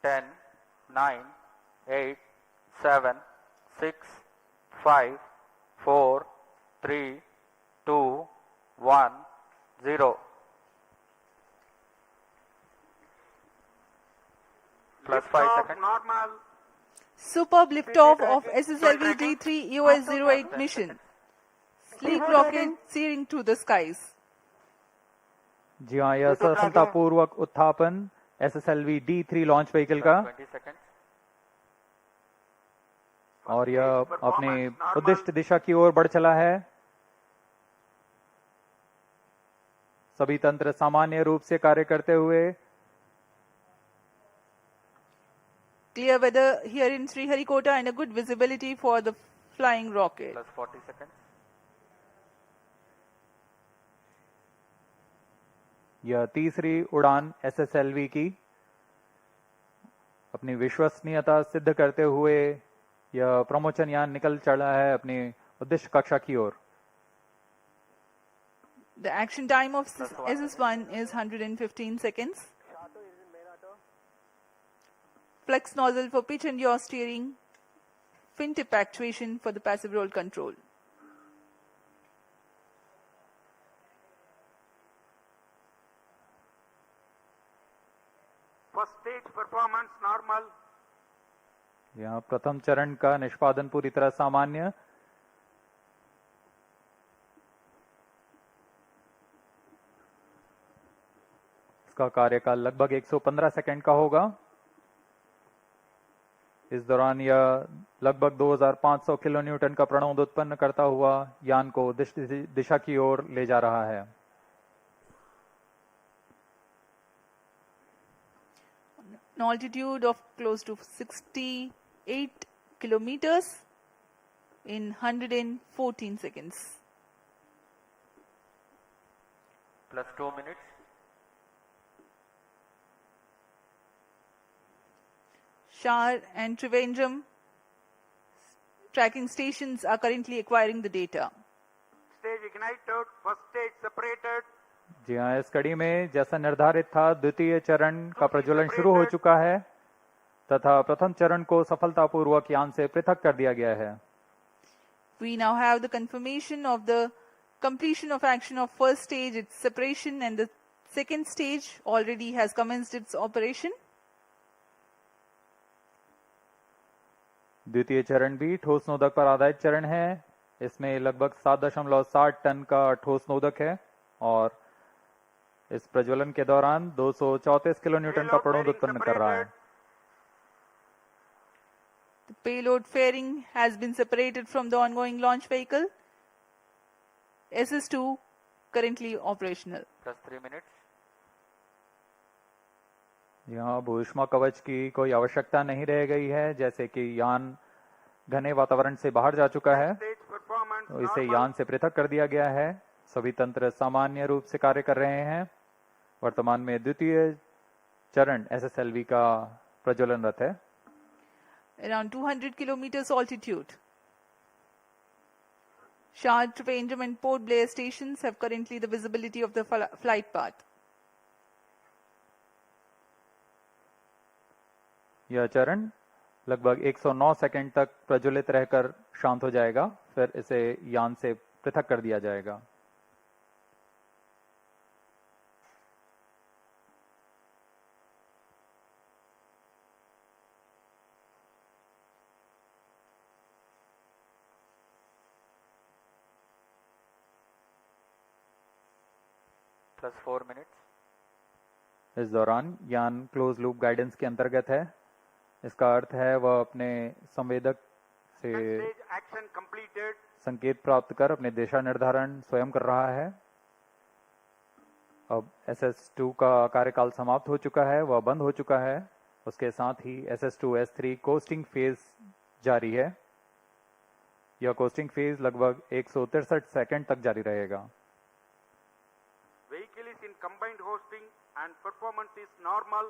10, 9, 8, 7, 6, 5, 4, 3, 2, 1, 0. Plus 5 seconds. Normal. Superb liftoff of SSLV D3 EOS-08 mission. Sleek rocket searing through the skies. जी हाँ, यह सफलतापूर्वक उत्थापन SSLV D3 launch vehicle का 20 seconds. और यह अपने उद्दिष्ट दिशा की ओर बढ़ चला है। सभी तंत्र सामान्य रूप से कार्य करते हुए। Clear weather here in Sriharikota and a good visibility for the flying rocket. Plus 40 seconds. यह तीसरी उड़ान SSLV की अपनी विश्वसनीयता सिद्ध करते हुए यह प्रमोचन यान निकल चला है अपनी उद्देश्य कक्षा की ओर। The action time of SS1 is 115 seconds. Flex nozzle for pitch and yaw steering. Fin tip actuation for the passive roll control. First stage performance normal. यहाँ प्रथम चरण का निष्पादन पूरी तरह सामान्य। इसका कार्यकाल लगभग 115 सेकंड का होगा। इस दौरान यह लगभग 2500 किलोन्यूटन का प्रणोद उत्पन्न करता हुआ यान को दिशा की ओर ले जा रहा है। An altitude of close to 68 kilometers in 114 seconds. Plus 2 minutes. Shar and Trivandrum tracking stations are currently acquiring the data. Stage ignited. First stage separated. जी हाँ, इस कड़ी में जैसा निर्धारित था द्वितीय चरण का प्रज्वलन शुरू हो चुका है तथा प्रथम चरण को सफलतापूर्वक यान से पृथक कर दिया गया है। We now have the confirmation of the completion of action of first stage, its separation, and the second stage already has commenced its operation. द्वितीय चरण भी ठोस नोदक पर आधारित चरण है। इसमें लगभग 7.7 टन का ठोस नोदक है और इस प्रज्वलन के दौरान 234 किलोन्यूटन का प्रणोद उत्पन्न कर रहा है। The payload fairing has been separated from the ongoing launch vehicle. SS2 currently operational. Plus 3 minutes. यहाँ भूष्मा कवच की कोई आवश्यकता नहीं रह गई है, जैसे कि यान घने वातावरण से बाहर जा चुका है तो इसे यान से पृथक कर दिया गया है। सभी तंत्र सामान्य रूप से कार्य कर रहे हैं। वर्तमान में द्वितीय चरण SSLV का प्रज्वलनरत है। Around 200 kilometers altitude. Shah, Trivandrum and Port Blair stations have currently the visibility of the flight path. यह चरण लगभग 109 सेकंड तक प्रज्वलित रहकर शांत हो जाएगा, फिर इसे यान से पृथक कर दिया जाएगा। Plus 4 minutes. इस दौरान यान क्लोज लूप गाइडेंस के अंतर्गत है। इसका अर्थ है वह अपने संवेदक से संकेत प्राप्त कर अपने दिशा निर्धारण स्वयं कर रहा है। अब SS2 का कार्यकाल समाप्त हो चुका है, वह बंद हो चुका है। उसके साथ ही SS2 S3 कोस्टिंग फेज जारी है। यह कोस्टिंग फेज लगभग 163 सेकंड तक जारी रहेगा। Vehicle is in combined hosting and performance is normal.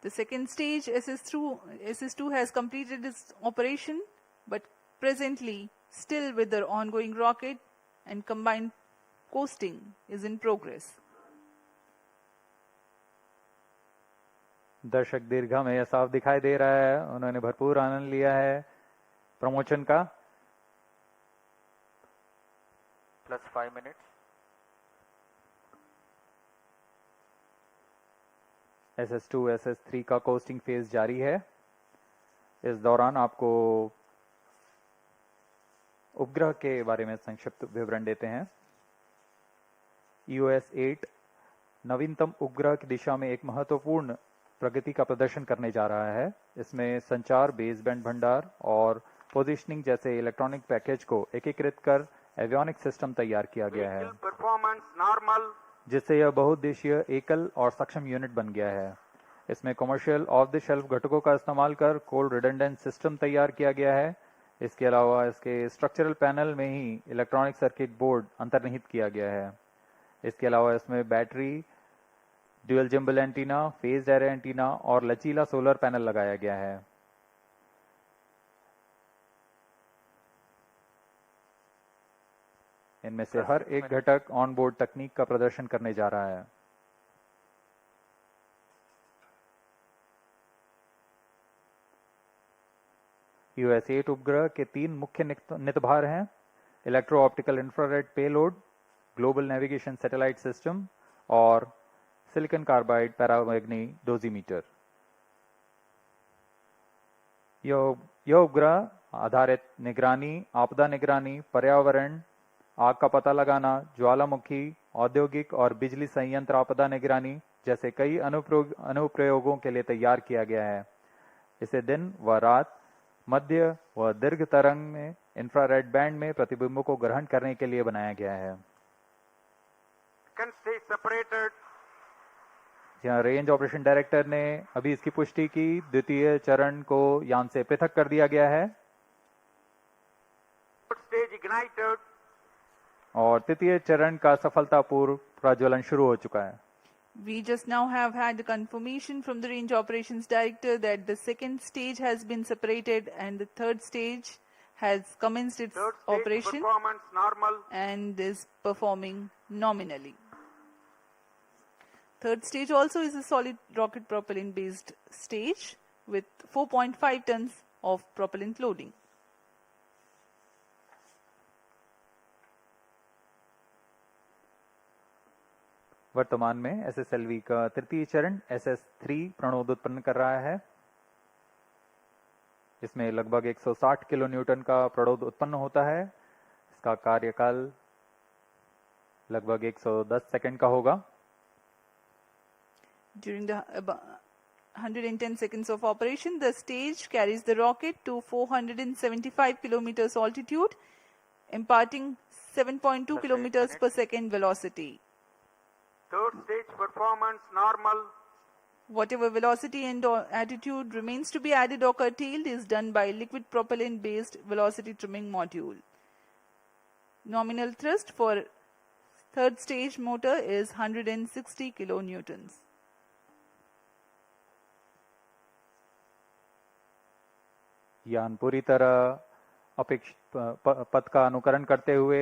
The second stage SS2 has completed its operation, but presently still with the ongoing rocket and combined coasting is in progress. दर्शक दीर्घ में यह साफ दिखाई दे रहा है, उन्होंने भरपूर आनंद लिया है प्रमोशन का। plus 5 minutes, SS2 SS3 का कोस्टिंग फेज जारी है। इस दौरान आपको उपग्रह के बारे में संक्षिप्त विवरण देते हैं। EOS 8 नवीनतम उपग्रह की दिशा में एक महत्वपूर्ण प्रगति का प्रदर्शन करने जा रहा है। इसमें संचार, बेसबैंड भंडार और पोजीशनिंग जैसे इलेक्ट्रॉनिक पैकेज को एकीकृत कर एवियोनिक सिस्टम तैयार किया गया है, vehicle performance normal, जिससे यह बहुउद्देशीय एकल और सक्षम यूनिट बन गया है। इसमें कमर्शियल ऑफ द शेल्फ घटकों का इस्तेमाल कर कोल्ड रिडंडेंट सिस्टम तैयार किया गया है। इसके अलावा इसके स्ट्रक्चरल पैनल में ही इलेक्ट्रॉनिक सर्किट बोर्ड अंतर्निहित किया गया है। इसके अलावा इसमें battery, dual gimbal antenna, phase array antenna और लचीला सोलर पैनल लगाया गया है। इनमें से हर एक घटक ऑन बोर्ड तकनीक का प्रदर्शन करने जा रहा है। EOS 8 उपग्रह के 3 मुख्य नितभार हैं: electro optical infrared payload, global navigation satellite system और सिलिकॉन कार्बाइड पैरामैग्नी डोजीमीटर। यह उपग्रह आधारित निगरानी, आपदा निगरानी, पर्यावरण, आग का पता लगाना, ज्वालामुखी, औद्योगिक और बिजली संयंत्र आपदा निगरानी जैसे कई अनुप्रयोगों के लिए तैयार किया गया है। इसे दिन व रात, मध्य व दीर्घ तरंग में इंफ्रारेड बैंड में प्रतिबिंबों को ग्रहण करने के लिए बनाया गया है। second stage separated, जहाँ रेंज ऑपरेशन डायरेक्टर ने अभी इसकी पुष्टि की, द्वितीय चरण को यान से पृथक कर दिया गया है third stage ignited, और तृतीय चरण का सफलतापूर्व प्रज्वलन शुरू हो चुका है। We just now have had the confirmation from the Range Operations Director that the second stage has been separated and the third stage has commenced its third stage operation performance normal, and is performing nominally. Third stage also is a solid rocket propellant based stage with 4.5 tons of propellant loading. वर्तमान में SSLV का तृतीय चरण SS3 प्रणोद उत्पन्न कर रहा है। इसमें लगभग 160 किलो न्यूटन का प्रणोद उत्पन्न होता है। इसका कार्यकाल लगभग 110 सेकंड का होगा। During the 110 seconds of operation, the stage carries the rocket to 475 kilometers altitude, imparting 7.2 kilometers per second velocity. third stage performance normal, Whatever velocity and attitude remains to be added or curtailed is done by liquid propellant based velocity trimming module. Nominal thrust for third stage motor is 160 kilonewtons. यान पूरी तरह अपेक्षित पथ का अनुकरण करते हुए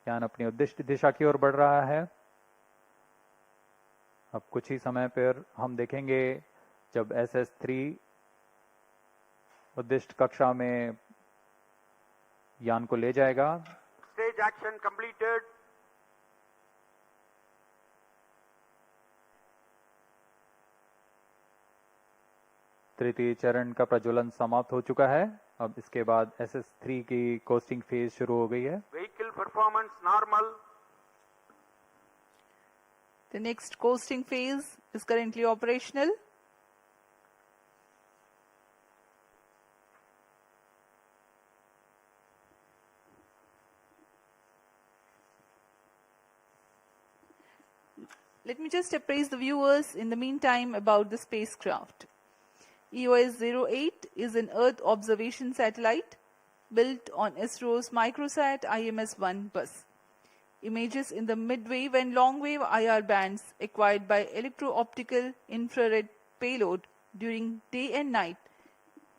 यान अपनी उद्दिष्ट दिशा की ओर बढ़ रहा है। अब कुछ ही समय पर हम देखेंगे जब SS3 उद्दिष्ट कक्षा में यान को ले जाएगा। stage action completed, तृतीय चरण का प्रज्वलन समाप्त हो चुका है। अब इसके बाद SS3 की कोस्टिंग फेज शुरू हो गई है। vehicle performance normal, The next coasting phase is currently operational. Let me just appraise the viewers in the meantime about the spacecraft. EOS-08 is an Earth observation satellite built on ISRO's Microsat IMS-1 bus. Images in the mid-wave and long-wave IR bands acquired by electro-optical infrared payload during day and night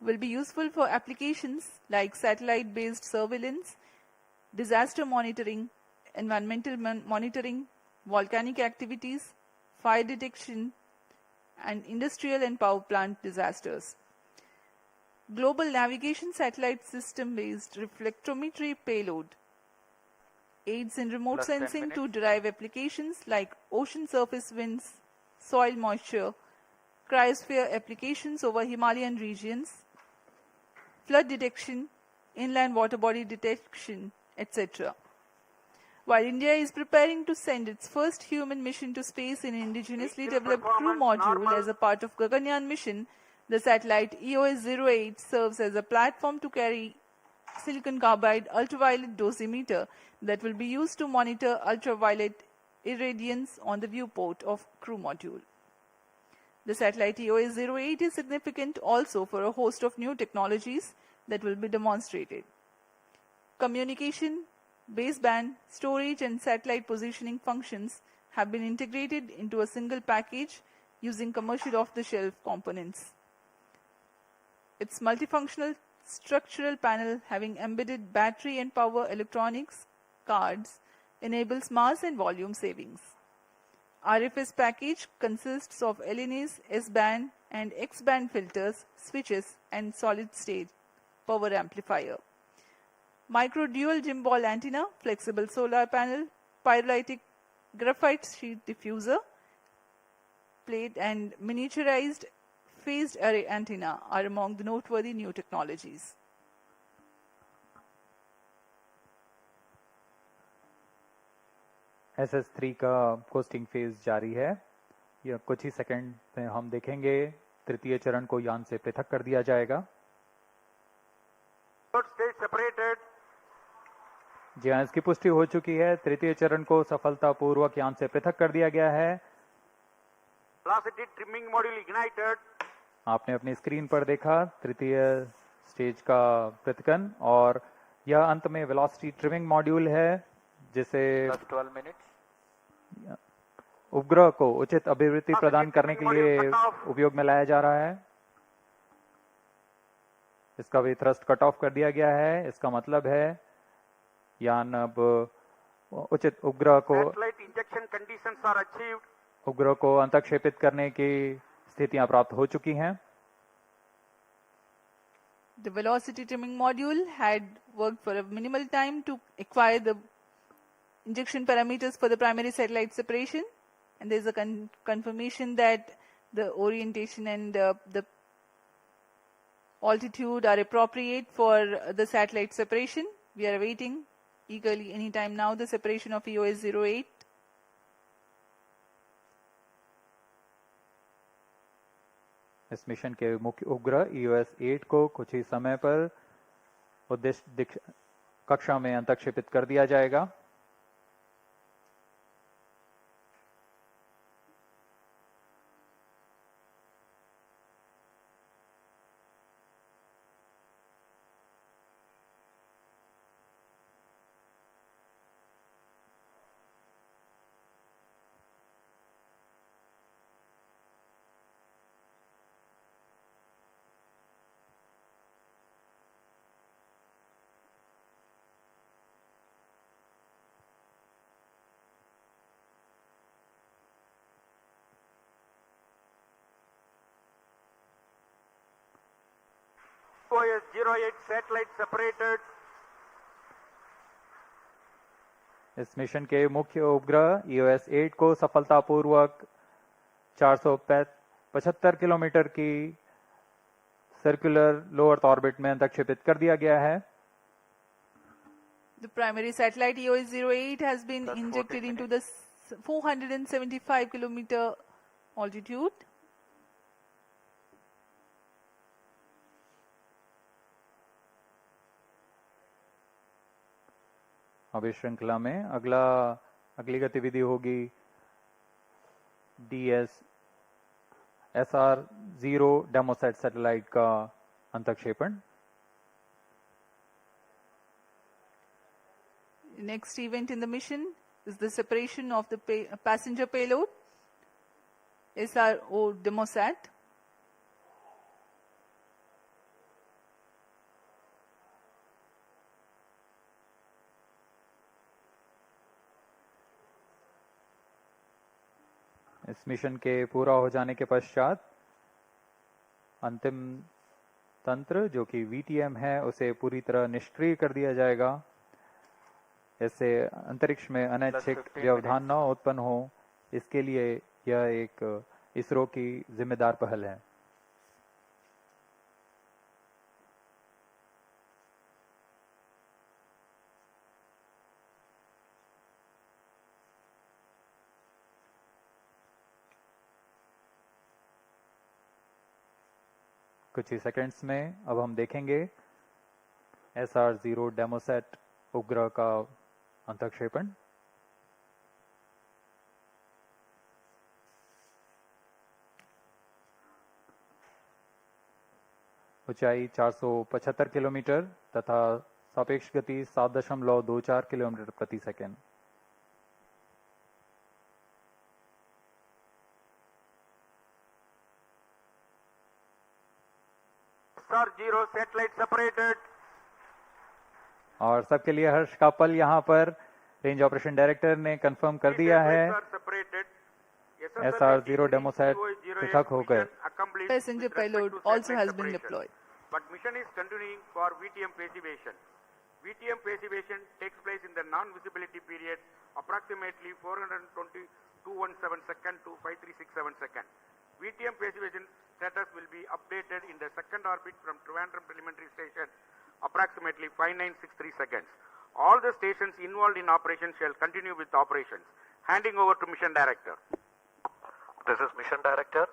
will be useful for applications like satellite-based surveillance, disaster monitoring, environmental monitoring, volcanic activities, fire detection, and industrial and power plant disasters. Global Navigation Satellite System-based reflectometry payload aids in remote Plus 10 sensing to minutes. derive applications like ocean surface winds, soil moisture, cryosphere applications over Himalayan regions, flood detection, inland water body detection, etc. While India is preparing to send its first human mission to space in indigenously Engine developed crew performance module normal. as a part of Gaganyaan mission, the satellite EOS-08 serves as a platform to carry silicon carbide ultraviolet dosimeter that will be used to monitor ultraviolet irradiance on the viewport of crew module. The satellite EOS-08 is significant also for a host of new technologies that will be demonstrated. Communication, baseband, storage and satellite positioning functions have been integrated into a single package using commercial off-the-shelf components. Its multifunctional structural panel having embedded battery and power electronics cards enables mass and volume savings. RFS package consists of LNAs, S-band and X-band filters, switches and solid-state power amplifier. Micro dual gimbal antenna, flexible solar panel, pyrolytic graphite sheet diffuser, plate and miniaturized phased array antenna are among the noteworthy new technologies. SS3 का costing phase जारी है। यह कुछ ही second में हम देखेंगे तृतीय चरण को यान से पृथक कर दिया जाएगा। Third stage separated. जी हाँ, इसकी पुष्टि हो चुकी है। तृतीय चरण को सफलतापूर्वक यान से पृथक कर दिया गया है। Velocity trimming module ignited. आपने अपनी स्क्रीन पर देखा तृतीय स्टेज का पृथकन, और यह अंत में वेलोसिटी ट्रिमिंग मॉड्यूल है जिसे Plus 12 minutes. उपग्रह को उचित अभिवृद्धि प्रदान करने के लिए उपयोग में लाया जा रहा है। इसका भी थ्रस्ट कट ऑफ कर दिया गया है। इसका मतलब है यान अब उचित उपग्रह को Satellite injection conditions are achieved. उपग्रह को अंतक्षेपित करने की स्थितियां प्राप्त हो चुकी हैं। The velocity trimming module had worked for a minimal time to acquire the injection parameters for the primary satellite separation, and there is a confirmation that the orientation and the altitude are appropriate for the satellite separation. We are awaiting eagerly anytime now the separation of EOS-08. इस mission के मुख्य उपग्रह EOS-8 को कुछ ही समय पर उद्देश्य कक्षा में अंतक्षेपित कर दिया जाएगा। EOS-08 satellite separated. इस मिशन के मुख्य उपग्रह EOS-8 को सफलतापूर्वक 475 किलोमीटर की सर्कुलर लो अर्थ ऑर्बिट में अंतक्षेपित कर दिया गया है। The primary satellite EOS-08 has been Plus injected 14 into the 475 kilometer altitude. अब इस श्रृंखला में अगली गतिविधि होगी DSSR-0 डेमोसैट सैटेलाइट का अंतक्षेपण। Next event in the mission is the separation of the passenger payload, SRO Demosat. इस मिशन के पूरा हो जाने के पश्चात अंतिम तंत्र जो कि VTM है उसे पूरी तरह निष्क्रिय कर दिया जाएगा। इससे अंतरिक्ष में अनैच्छिक 15 व्यवधान न उत्पन्न हो, इसके लिए यह एक इसरो की जिम्मेदार पहल है। कुछ ही सेकंड्स में अब हम देखेंगे SR-0 डेमोसेट उपग्रह का अंतःक्षेपण। ऊंचाई 475 किलोमीटर तथा सापेक्ष गति 7.24 किलोमीटर प्रति सेकंड। SR-0 satellite separated. और सबके लिए हर्ष का पल यहाँ पर रेंज ऑपरेशन डायरेक्टर ने कंफर्म कर दिया है। SR-0 डेमोसेट पृथक होकर Passenger payload also has been deployed. But mission is continuing for VTM passivation. VTM passivation takes place in the non-visibility period approximately 42217 second to 5367 second. VTM passivation status will be updated in the second orbit from Trivandrum Preliminary Station approximately 5963 seconds. All the stations involved in operation shall continue with operations. Handing over to Mission Director. This is Mission Director.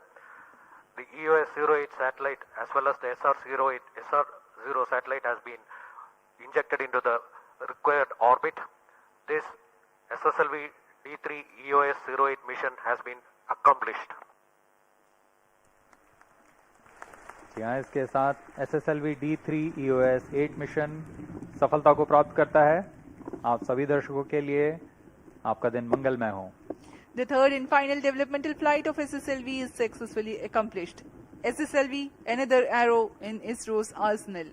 The EOS-08 satellite as well as the SR-0 satellite has been injected into the required orbit. This SSLV D3 EOS-08 mission has been accomplished. यहाँ इसके साथ SSLV D3 EOS-8 mission सफलता को प्राप्त करता है। आप सभी दर्शकों के लिए आपका दिन मंगलमय हो। The third and final developmental flight of SSLV is successfully accomplished. SSLV, another arrow in ISRO's arsenal.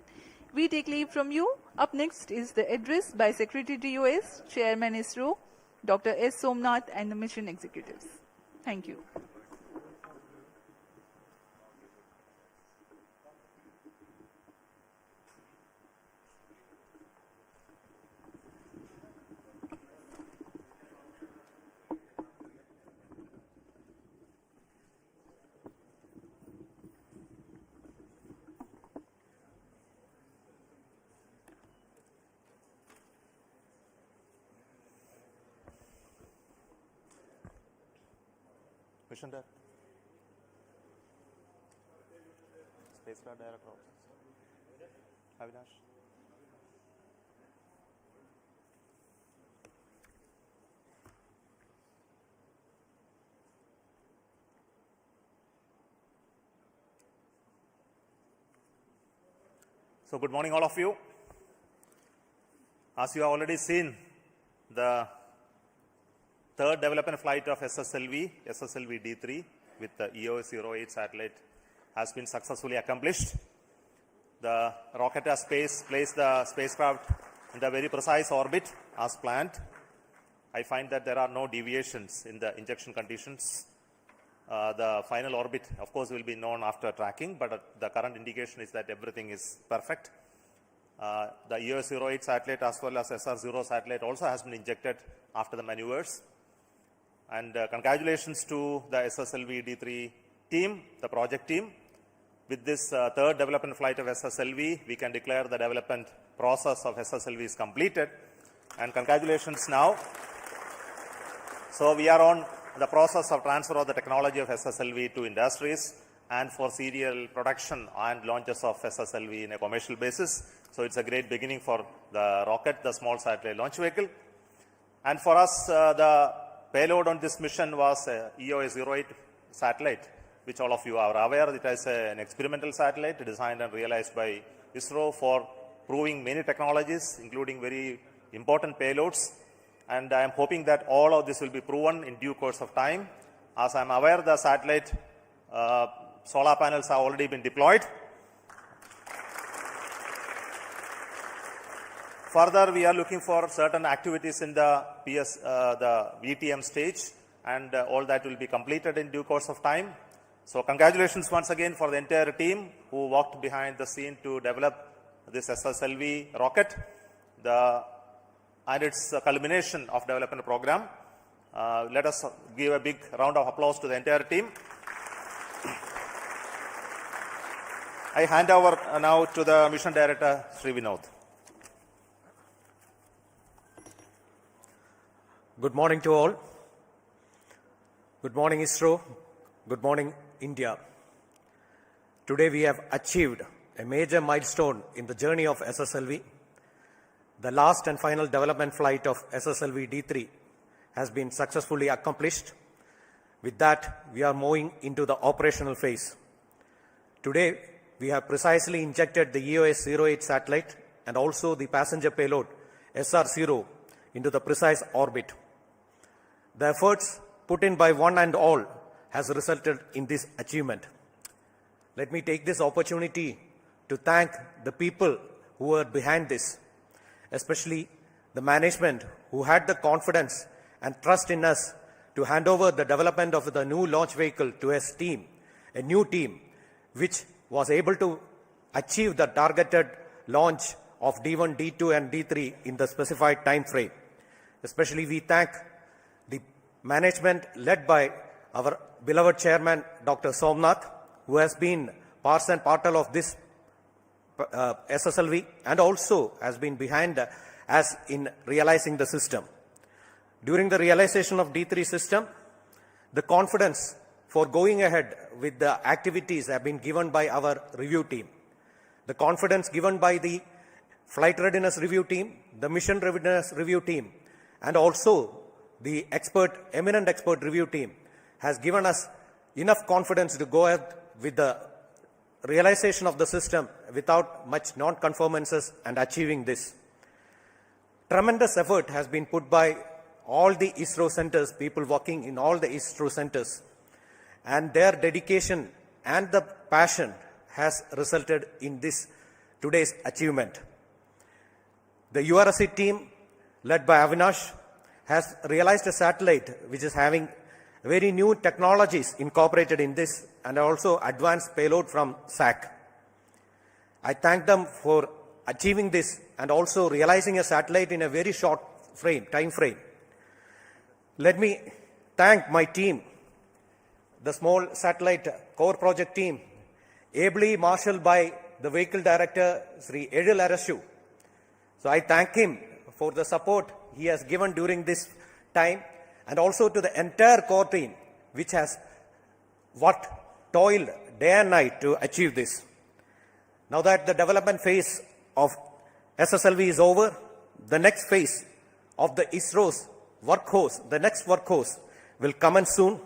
We take leave from you. Up next is the address by Secretary DOS, Chairman ISRO, Dr. S. Somnath and the mission executives. Thank you. Mission Director. Spacecraft Director. Avinash. So good morning all of you. As you have already seen, the third development flight of SSLV D3 with the EOS-08 satellite has been successfully accomplished. The rocket has placed the spacecraft in the very precise orbit as planned. I find that there are no deviations in the injection conditions. The final orbit, of course, will be known after tracking, but the current indication is that everything is perfect. The EOS-08 satellite as well as SR-0 satellite also has been injected after the maneuvers. And congratulations to the SSLV D3 team, the project team. With this third development flight of SSLV, we can declare the development process of SSLV is completed. And congratulations now. So we are on the process of transfer of the technology of SSLV to industries and for serial production and launches of SSLV in a commercial basis. So it's a great beginning for the rocket, the small satellite launch vehicle. And for us, the payload on this mission was EOS-08 satellite, which all of you are aware. It is an experimental satellite designed and realized by ISRO for proving many technologies, including very important payloads. And I am hoping that all of this will be proven in due course of time. As I am aware, the satellite solar panels have already been deployed. Further, we are looking for certain activities in the VTM stage. and all that will be completed in due course of time. So congratulations once again for the entire team who worked behind the scene to develop this SSLV rocket and its culmination of development program. Let us give a big round of applause to the entire team. I hand over now to the Mission Director, Sri Vinod. Good morning to all. Good morning, ISRO. Good morning, India. Today we have achieved a major milestone in the journey of SSLV. The last and final development flight of SSLV D3 has been successfully accomplished. With that, we are moving into the operational phase. Today, we have precisely injected the EOS-08 satellite and also the passenger payload SR-0 into the precise orbit. The efforts put in by one and all has resulted in this achievement. Let me take this opportunity to thank the people who were behind this, especially the management who had the confidence and trust in us to hand over the development of the new launch vehicle to a team, a new team, which was able to achieve the targeted launch of D1, D2 and D3 in the specified time frame. Especially we thank the management led by our beloved chairman, Dr. Somnath, who has been part and parcel of this SSLV and also has been behind us in realizing the system. During the realization of D3 system, the confidence for going ahead with the activities have been given by our review team. The confidence given by the flight readiness review team, the mission readiness review team, and also the eminent expert review team has given us enough confidence to go ahead with the realization of the system without much non-conformances and achieving this. Tremendous effort has been put by all the ISRO centers, people working in all the ISRO centers, and their dedication and the passion has resulted in this today's achievement. The URSC team led by Avinash has realized a satellite which is having very new technologies incorporated in this and also advanced payload from SAC. I thank them for achieving this and also realizing a satellite in a very short time frame. Let me thank my team, the small satellite core project team, ably marshaled by the vehicle director, Sri Edil Arasu. So I thank him for the support he has given during this time, and also to the entire core team, which has toiled day and night to achieve this. Now that the development phase of SSLV is over, the next phase of the ISRO's workhorse, the next workhorse will commence soon.